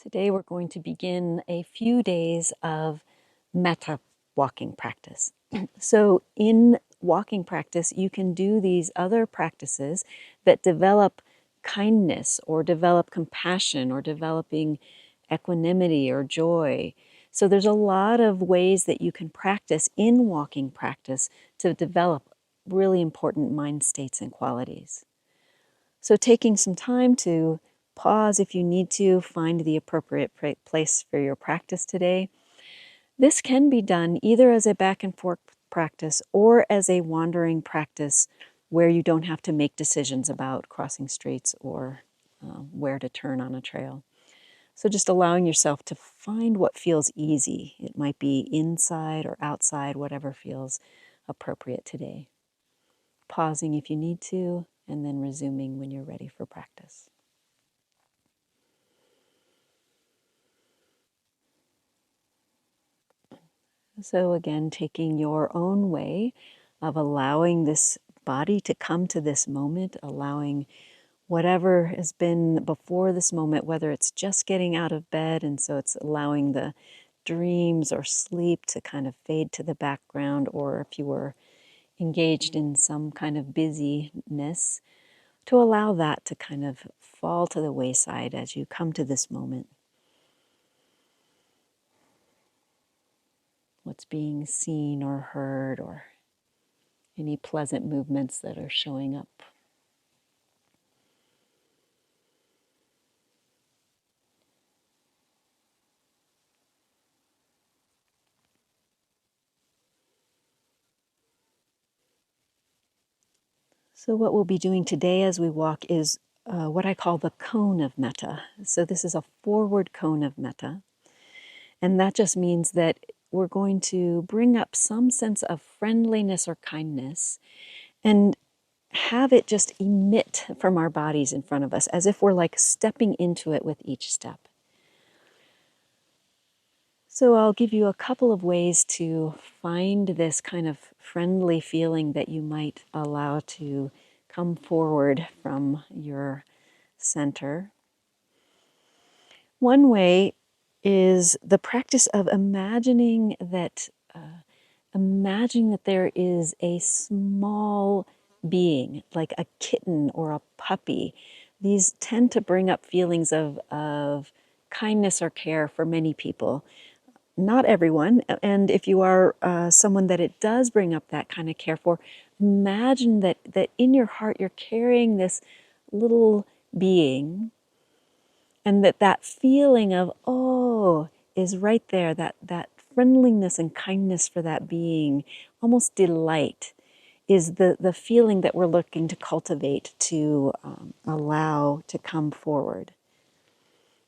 Today we're going to begin a few days of metta walking practice. So in walking practice, you can do these other practices that develop kindness or develop compassion or developing equanimity or joy. So there's a lot of ways that you can practice in walking practice to develop really important mind states and qualities. So taking some time to pause if you need to, find the appropriate place for your practice today. This can be done either as a back and forth practice or as a wandering practice where you don't have to make decisions about crossing streets or where to turn on a trail. So just allowing yourself to find what feels easy. It might be inside or outside, whatever feels appropriate today. Pausing if you need to, and then resuming when you're ready for practice. So again, taking your own way of allowing this body to come to this moment, allowing whatever has been before this moment, whether it's just getting out of bed, and so it's allowing the dreams or sleep to kind of fade to the background, or if you were engaged in some kind of busyness, to allow that to kind of fall to the wayside as you come to this moment. What's being seen or heard, or any pleasant movements that are showing up. So what we'll be doing today as we walk is what I call the Cone of Metta. So this is a forward cone of Metta. And that just means that we're going to bring up some sense of friendliness or kindness and have it just emit from our bodies in front of us, as if we're like stepping into it with each step. So I'll give you a couple of ways to find this kind of friendly feeling that you might allow to come forward from your center. One way is the practice of imagining that there is a small being, like a kitten or a puppy. These tend to bring up feelings of kindness or care for many people. Not everyone, and if you are someone that it does bring up that kind of care for, imagine that in your heart you're carrying this little being, and that feeling of, oh, is right there, that friendliness and kindness for that being, almost delight, is the feeling that we're looking to cultivate, to allow to come forward.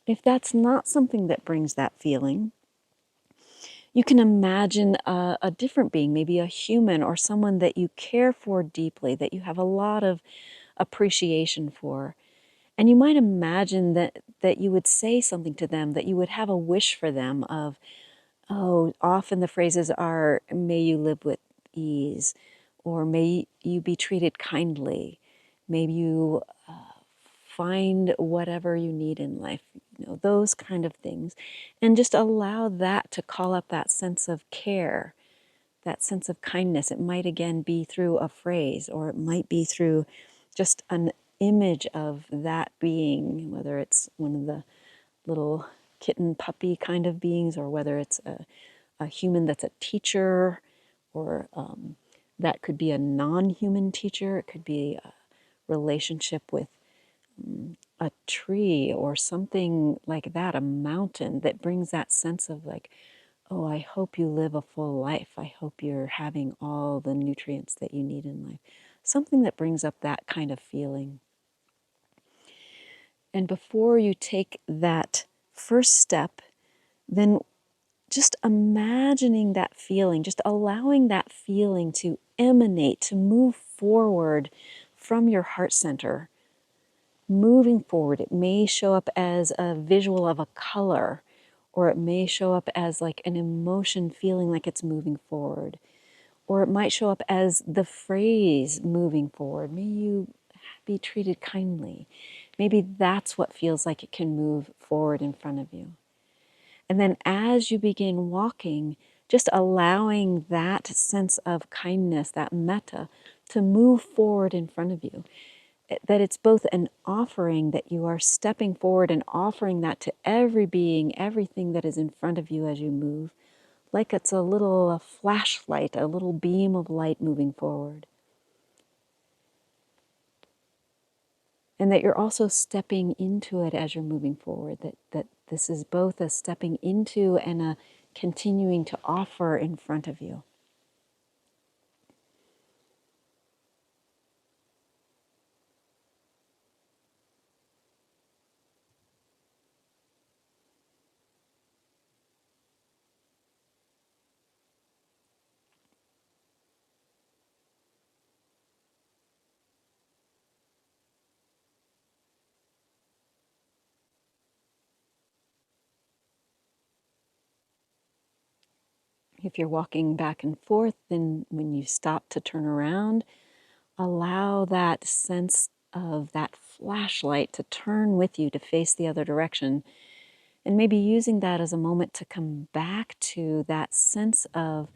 If that's not something that brings that feeling, you can imagine a different being, maybe a human or someone that you care for deeply, that you have a lot of appreciation for. And you might imagine that you would say something to them, that you would have a wish for them of, oh, often the phrases are, may you live with ease, or may you be treated kindly, may you find whatever you need in life, those kind of things. And just allow that to call up that sense of care, that sense of kindness. It might again be through a phrase, or it might be through just an image of that being, whether it's one of the little kitten puppy kind of beings, or whether it's a human that's a teacher, or that could be a non-human teacher. It could be a relationship with a tree or something like that, a mountain, that brings that sense of like, oh, I hope you live a full life. I hope you're having all the nutrients that you need in life. Something that brings up that kind of feeling. And before you take that first step, then just imagining that feeling, just allowing that feeling to emanate, to move forward from your heart center. Moving forward, it may show up as a visual of a color, or it may show up as like an emotion feeling like it's moving forward, or it might show up as the phrase moving forward. May you be treated kindly. Maybe that's what feels like it can move forward in front of you. And then as you begin walking, just allowing that sense of kindness, that metta, to move forward in front of you. That it's both an offering, that you are stepping forward and offering that to every being, everything that is in front of you as you move, like it's a little flashlight, a little beam of light moving forward. And that you're also stepping into it as you're moving forward, that this is both a stepping into and a continuing to offer in front of you. If you're walking back and forth, then when you stop to turn around, allow that sense of that flashlight to turn with you to face the other direction. And maybe using that as a moment to come back to that sense of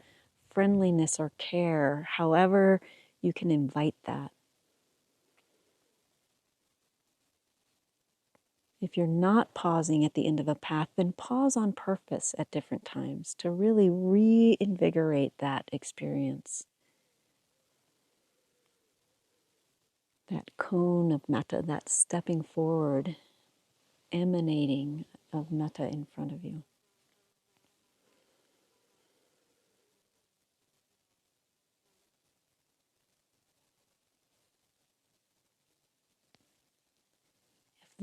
friendliness or care, however you can invite that. If you're not pausing at the end of a path, then pause on purpose at different times to really reinvigorate that experience. That cone of metta, that stepping forward, emanating of metta in front of you.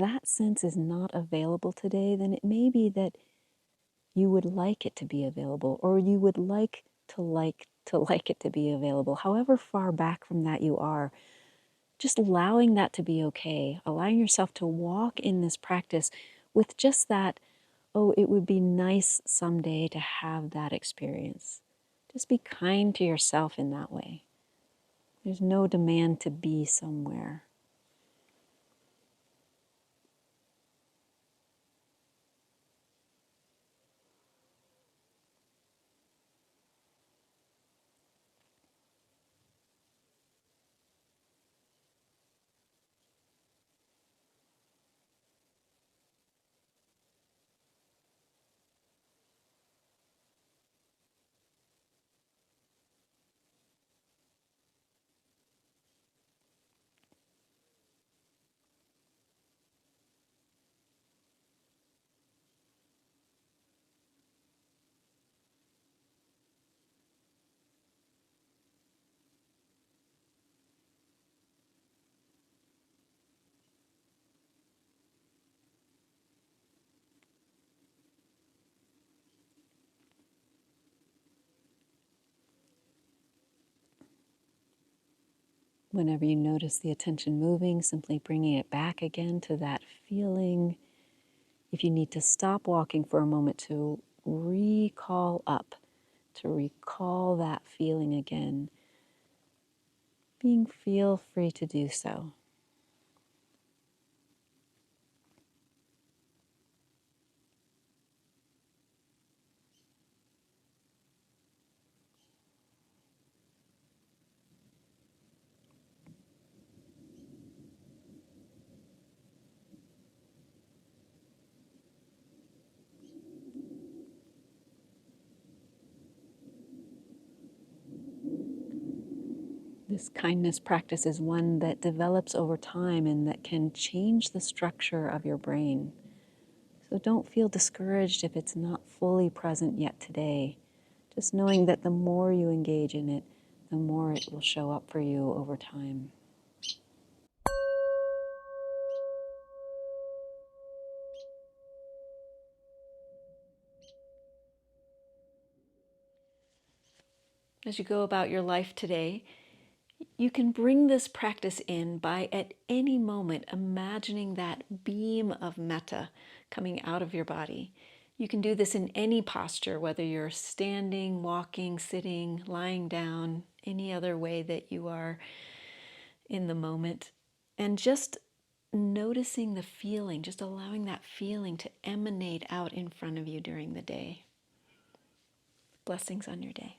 If that sense is not available today, then it may be that you would like it to be available, or you would like it to be available. However far back from that you are, just allowing that to be okay, allowing yourself to walk in this practice with just that, oh, it would be nice someday to have that experience. Just be kind to yourself in that way. There's no demand to be somewhere. Whenever you notice the attention moving, simply bringing it back again to that feeling. If you need to stop walking for a moment to recall up, to recall that feeling again, feel free to do so. This kindness practice is one that develops over time and that can change the structure of your brain. So don't feel discouraged if it's not fully present yet today. Just knowing that the more you engage in it, the more it will show up for you over time. As you go about your life today, you can bring this practice in by at any moment imagining that beam of metta coming out of your body. You can do this in any posture, whether you're standing, walking, sitting, lying down, any other way that you are in the moment. And just noticing the feeling, just allowing that feeling to emanate out in front of you during the day. Blessings on your day.